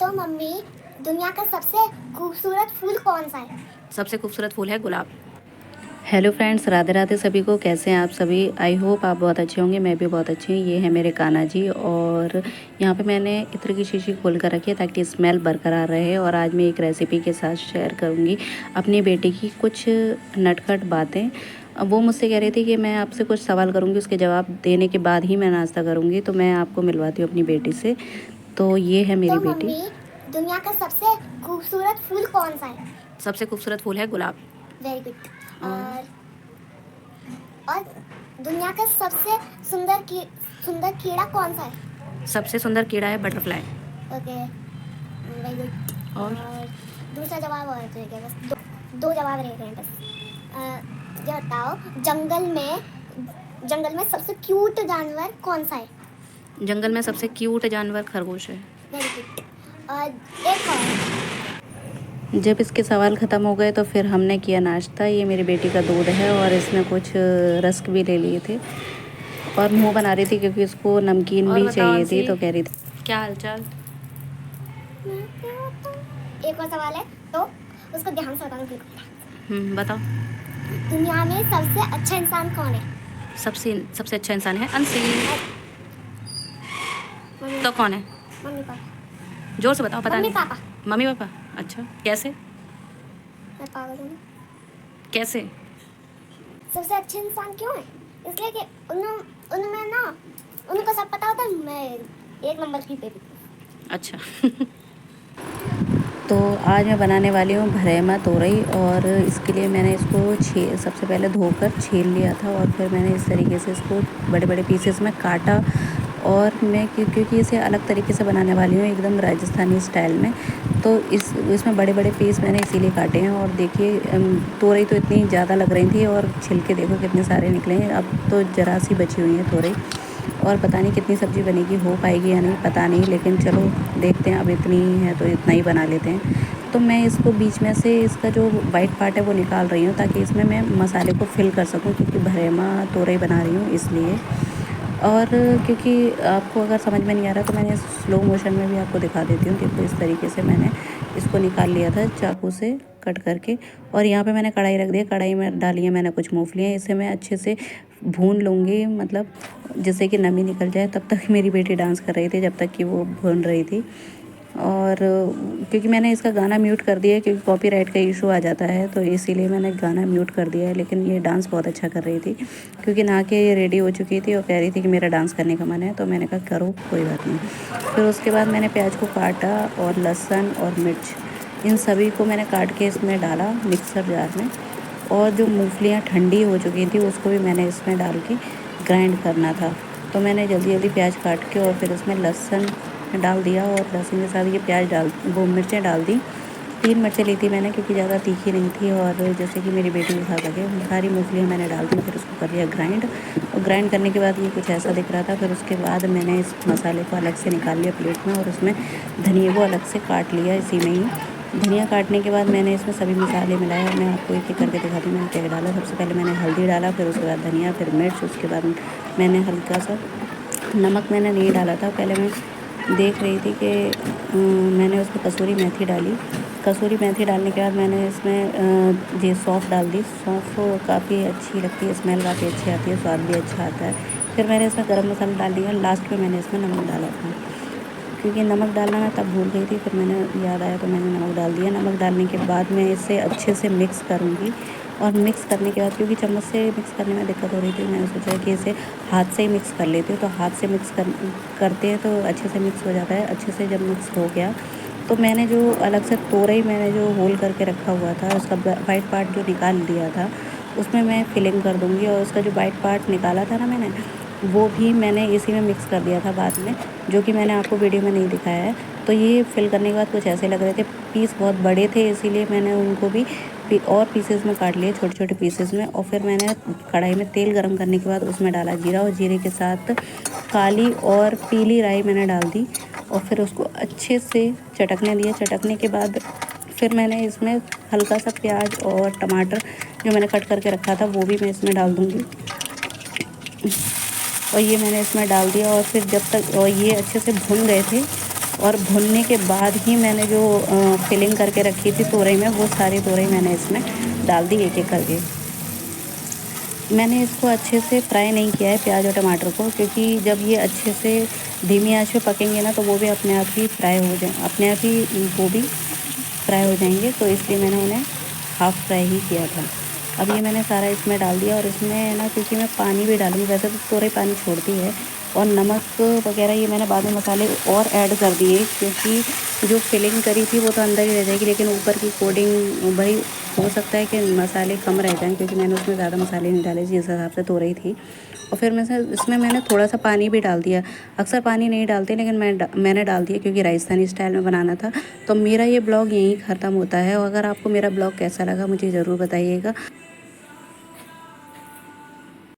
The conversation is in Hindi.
तो मम्मी, दुनिया का सबसे खूबसूरत फूल कौन सा है? सबसे खूबसूरत फूल है गुलाब। हेलो फ्रेंड्स, राधे राधे सभी को। कैसे हैं आप सभी? आई होप आप बहुत अच्छे होंगे। मैं भी बहुत अच्छी हूँ। ये है मेरे कान्हा जी और यहाँ पे मैंने इत्र की शीशी खोल कर रखी है ताकि स्मेल बरकरार रहे। और आज मैं एक रेसिपी के साथ शेयर करूँगी अपनी बेटी की कुछ नटखट बातें। वो मुझसे कह रही थी कि मैं आपसे कुछ सवाल करूँगी, उसके जवाब देने के बाद ही मैं नाश्ता करूँगी। तो मैं आपको मिलवाती हूँ अपनी बेटी से। तो ये है मेरी तो बेटी। मम्मी, दुनिया का सबसे खूबसूरत फूल कौन सा है? सबसे खूबसूरत फूल है गुलाब। Very good. और दुनिया का सबसे सुंदर कीड़ा कौन सा है? सबसे सुंदर कीड़ा है बटरफ्लाई। Okay, very good. और और दूसरा जवाब और रह गया, बस दो जवाब रह गए हैं बस। ये बताओ, जंगल में सबसे क्यूट जानवर कौन सा है? जंगल में सबसे क्यूट जानवर खरगोश है। Very good. और एक और। जब इसके सवाल ख़त्म हो गए तो फिर हमने किया नाश्ता। ये मेरी बेटी का दूध है और इसमें कुछ रस्क भी ले लिए थे और मुंह बना रही थी क्योंकि उसको नमकीन भी चाहिए थी। तो कह रही थी क्या हालचाल। एक और सवाल है, तो उसको ध्यान से बताना बिल्कुल। बताओ। दुनिया में सबसे अच्छा इंसान कौन है? सबसे सबसे अच्छा इंसान है अंशी। तो कौन है? Mummy papa. जोर से बताओ। पता मम्मी नहीं। पापा। Mummy papa. अच्छा, कैसे? मैं पागल हूँ। कैसे? सबसे अच्छे इंसान क्यों है? इसलिए कि उनमें ना, उनको सब पता होता है। मैं एक नंबर की बेबी। अच्छा। तो आज मैं बनाने वाली हूँ भरेमा तोरई। और इसके लिए मैंने इसको सबसे पहले धोकर छील लिया था और फिर मैंने इस तरीके से इसको बड़े बड़े पीसेस में काटा। और मैं क्योंकि इसे अलग तरीके से बनाने वाली हूँ, एकदम राजस्थानी स्टाइल में, तो इसमें बड़े बड़े पीस मैंने इसीलिए काटे हैं। और देखिए तोरई तो इतनी ज़्यादा लग रही थी और छिलके देखो कितने सारे निकले हैं। अब तो ज़रा सी बची हुई है तोरई और पता नहीं कितनी सब्ज़ी बनेगी, हो पाएगी या नहीं पता नहीं, लेकिन चलो देखते हैं। अब इतनी ही है तो इतना ही बना लेते हैं। तो मैं इसको बीच में से इसका जो वाइट पार्ट है वो निकाल रही हूँ ताकि इसमें मैं मसाले को फिल कर सकूँ, क्योंकि भरेमा तोरई बना रही हूँ इसलिए। और क्योंकि आपको अगर समझ में नहीं आ रहा तो मैंने स्लो मोशन में भी आपको दिखा देती हूँ। देखो इस तरीके से मैंने इसको निकाल लिया था चाकू से कट करके। और यहाँ पे मैंने कढ़ाई रख दी। कढ़ाई में डाली है मैंने कुछ मूंगफलियाँ। इसे मैं अच्छे से भून लूँगी, मतलब जिससे कि नमी निकल जाए। तब तक मेरी बेटी डांस कर रही थी जब तक कि वो भून रही थी। और क्योंकि मैंने इसका गाना म्यूट कर दिया है क्योंकि कॉपीराइट का इशू आ जाता है, तो इसीलिए मैंने गाना म्यूट कर दिया है। लेकिन ये डांस बहुत अच्छा कर रही थी क्योंकि नहा के ये रेडी हो चुकी थी और कह रही थी कि मेरा डांस करने का मन है। तो मैंने कहा करो, कोई बात नहीं। फिर उसके बाद मैंने प्याज को काटा और लहसुन और मिर्च, इन सभी को मैंने काट के इसमें डाला मिक्सर जार में। और जो मूंगफलियाँ ठंडी हो चुकी थी उसको भी मैंने इसमें डाल के ग्राइंड करना था। तो मैंने जल्दी जल्दी प्याज काट के और फिर इसमें लहसुन डाल दिया और लहसुन के साथ ये वो मिर्चें डाल दी। 3 मिर्चें ली थी मैंने क्योंकि ज़्यादा तीखी नहीं थी और जैसे कि मेरी बेटी भी खा सके। सारी मूंगफलियाँ मैंने डाल दी, फिर उसको कर लिया ग्राइंड। और ग्राइंड करने के बाद ये कुछ ऐसा दिख रहा था। फिर उसके बाद मैंने इस मसाले को अलग से निकाल लिया प्लेट में और उसमें धनिया को अलग से काट लिया इसी में ही। धनिया काटने के बाद मैंने इसमें सभी मसाले मिलाए और मैं आपको एक एक करके दिखाती हूँ मैंने क्या डाला। सबसे पहले मैंने हल्दी डाला, फिर उसके बाद धनिया, फिर मिर्च, उसके बाद मैंने हल्का सा नमक मैंने नहीं डाला था। पहले मैं देख रही थी कि मैंने उसमें कसूरी मेथी डाली। कसूरी मेथी डालने के बाद मैंने इसमें ये सौंफ डाल दी। सौंफ काफ़ी अच्छी लगती है, स्मेल काफ़ी अच्छी आती है, स्वाद भी अच्छा आता है। फिर मैंने इसमें गरम मसाला डाल दिया। लास्ट में मैंने इसमें नमक डाला था क्योंकि नमक डालना मैं तब भूल गई थी, फिर मैंने याद आया तो मैंने नमक डाल दिया। नमक डालने के बाद मैं इसे अच्छे से मिक्स करूँगी। और मिक्स करने के बाद क्योंकि चम्मच से मिक्स करने में दिक्कत हो रही थी, मैंने सोचा कि इसे हाथ से ही मिक्स कर लेती हूँ। तो हाथ से करते हैं तो अच्छे से मिक्स हो जाता है। अच्छे से जब मिक्स हो गया तो मैंने जो अलग से तोरई मैंने जो होल करके रखा हुआ था, उसका वाइट पार्ट जो निकाल दिया था उसमें मैं फिलिंग कर दूँगी। और उसका जो वाइट पार्ट निकाला था ना मैंने, वो भी मैंने इसी में मिक्स कर दिया था बाद में, जो कि मैंने आपको वीडियो में नहीं दिखाया है। तो ये फिल करने के बाद कुछ ऐसे लग रहे थे। पीस बहुत बड़े थे इसीलिए मैंने उनको भी और पीसेस में काट लिए, छोटे छोटे पीसेस में। और फिर मैंने कढ़ाई में तेल गरम करने के बाद उसमें डाला जीरा और जीरे के साथ काली और पीली राई मैंने डाल दी। और फिर उसको अच्छे से चटकने दिया। चटकने के बाद फिर मैंने इसमें हल्का सा प्याज और टमाटर जो मैंने कट करके रखा था वो भी मैं इसमें डाल दूँगी। और ये मैंने इसमें डाल दिया और फिर जब तक और ये अच्छे से भुन गए थे और भुनने के बाद ही मैंने जो फिलिंग करके रखी थी तोरई में, वो सारी तोरई मैंने इसमें डाल दी एक एक करके। मैंने इसको अच्छे से फ्राई नहीं किया है प्याज और टमाटर को, क्योंकि जब ये अच्छे से धीमी आंच पे पकेंगे ना तो वो भी अपने आप ही फ्राई हो जाए, अपने आप ही वो भी फ्राई हो जाएंगे। तो इसलिए मैंने उन्हें हाफ़ फ्राई ही किया था। अब ये मैंने सारा इसमें डाल दिया और इसमें ना, क्योंकि मैं पानी भी डालूँगी, वैसे तो तोरई पानी छोड़ती है, और नमक वगैरह ये मैंने बाद में मसाले और ऐड कर दिए, क्योंकि जो फिलिंग करी थी वो तो अंदर ही रह जाएगी, लेकिन ऊपर की कोटिंग भाई हो सकता है कि मसाले कम रह जाएँ, क्योंकि मैंने उसमें ज़्यादा मसाले नहीं डाले जिस हिसाब से तोरई थी। और फिर मैं इसमें मैंने थोड़ा सा पानी भी डाल दिया। अक्सर पानी नहीं डालते, लेकिन मैंने डाल दिया क्योंकि राजस्थानी स्टाइल में बनाना था। तो मेरा ये ब्लॉग यहीं ख़त्म होता है, और अगर आपको मेरा ब्लॉग कैसा लगा मुझे ज़रूर बताइएगा।